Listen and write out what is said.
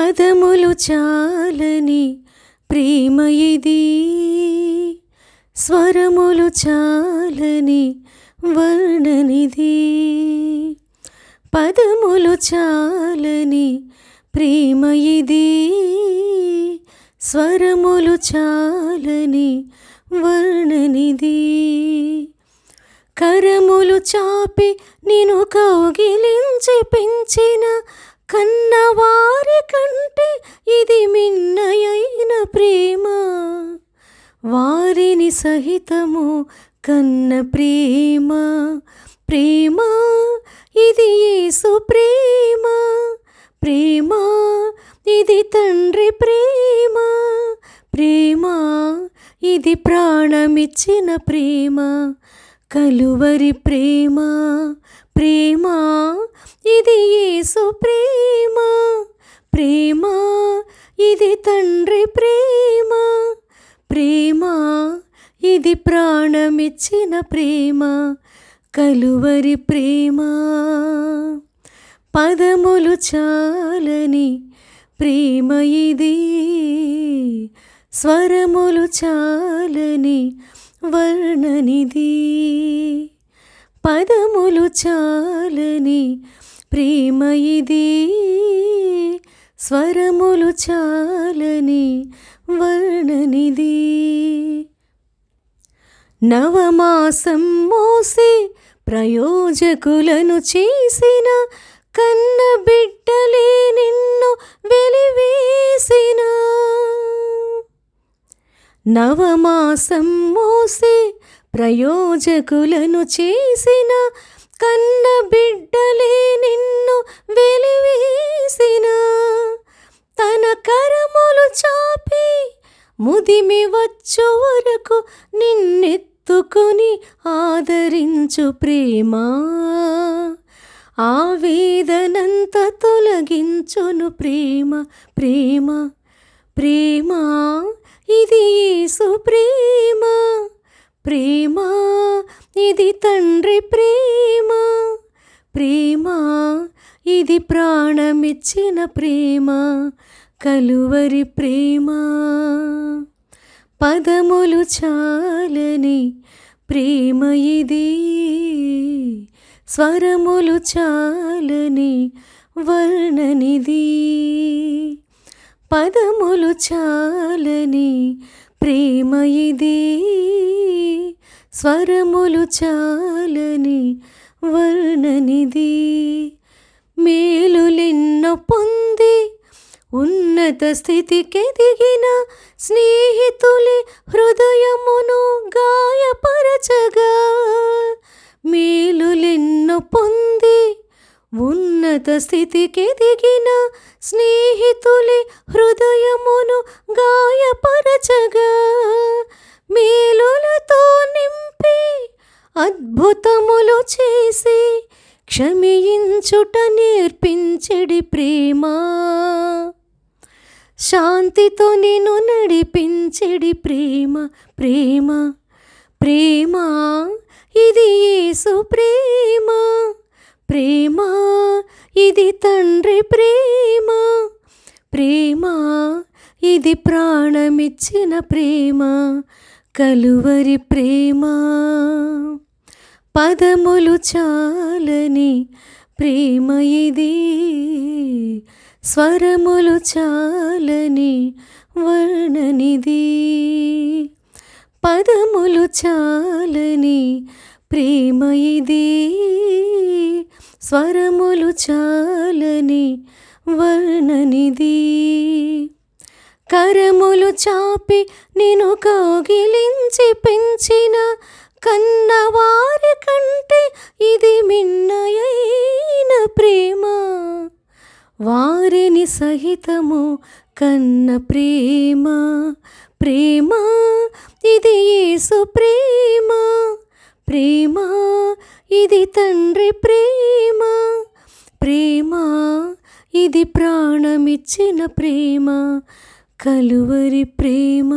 పదములు చాలని ప్రేమ ఇది, స్వరములు చాలని వర్ణనిది. పదములు చాలని ప్రేమ ఇది, స్వరములు చాలని వర్ణనిది. కరములు చాపి నిన్ను కౌగిలించి పెంచిన కన్నవారి కంటే ఇది మిన్నయైన ప్రేమ. వారిని సహితము కన్న ప్రేమ, ప్రేమ ఇది యేసు ప్రేమ. ప్రేమ ఇది తండ్రి ప్రేమ, ప్రేమ ఇది ప్రాణమిచ్చిన ప్రేమ. కలువరి ప్రేమ, ప్రేమ ఇది యేసు ప్రేమ. ప్రేమ ఇది తండ్రి ప్రేమ, ప్రేమ ఇది ప్రాణమిచ్చిన ప్రేమ. కలువరి ప్రేమ. పదములు చాలని ప్రేమ ఇది, స్వరములు చాలని వర్ణనిది. పదములు చాలని ప్రేమ ఇది, స్వరములు చాలని వర్ణనిది. నవమాసం మోసి ప్రయోజకులను చేసిన కన్న బిడ్డలే నిన్ను వెలివేసిన. నవమాసం మోసి ప్రయోజకులను చేసిన కన్న బిడ్డలే నిన్ను వెలివేసిన. తన కరములు చాపి ముదిమి వచ్చు వరకు నిన్నెత్తుకొని ఆదరించు ప్రేమ. ఆవేదనంత తొలగించును ప్రేమ, ప్రేమ ప్రేమ ఇది యేసు ప్రేమ. ప్రేమ ఇది తండ్రి ప్రేమ, ప్రేమ ఇది ప్రాణమిచ్చిన ప్రేమ. కలువరి ప్రేమ. పదములు చాలని ప్రేమ ఇది, స్వరములు చాలని వర్ణనిది. పదములు చాలని ప్రేమ ఇది, స్వరములు చాలని వర్ణనిది. మేలులెన్నో పొంది ఉన్నత స్థితికెదిగిన స్నేహితులే హృదయమును గాయపరచగా. మేలులెన్నో పొంది ఉన్నత స్థితికెదిగిన స్నేహితులే హృదయమును గాయపరచగా. మేలులతో నింపి అద్భుతములు చేసి క్షమించుట నేర్పించెడి ప్రేమ. శాంతితో నిన్ను నడిపించెడి ప్రేమ, ప్రేమ ప్రేమ ఇది యేసు ప్రేమ. ప్రేమ ఇది తండ్రి ప్రేమ, ప్రేమ ఇది ప్రాణమిచ్చిన ప్రేమ. కలువరి ప్రేమ. పదములు చాలని ప్రేమ ఇది, స్వరములు చాలని వర్ణనిది. పదములు చాలని ప్రేమ ఇది, స్వరములు చాలని వర్ణనిది. కరములు చాపి నిన్ను కౌగిలించి పెంచిన కన్నవారి కంటే ఇది మిన్నయైన ప్రేమ. వారిని సహితము కన్న ప్రేమ, ప్రేమ ఇది యేసు ప్రేమ. ప్రేమ ఇది తండ్రి ప్రేమ, ప్రేమ ఇది ప్రాణమిచ్చిన ప్రేమ. కలువరి ప్రేమ.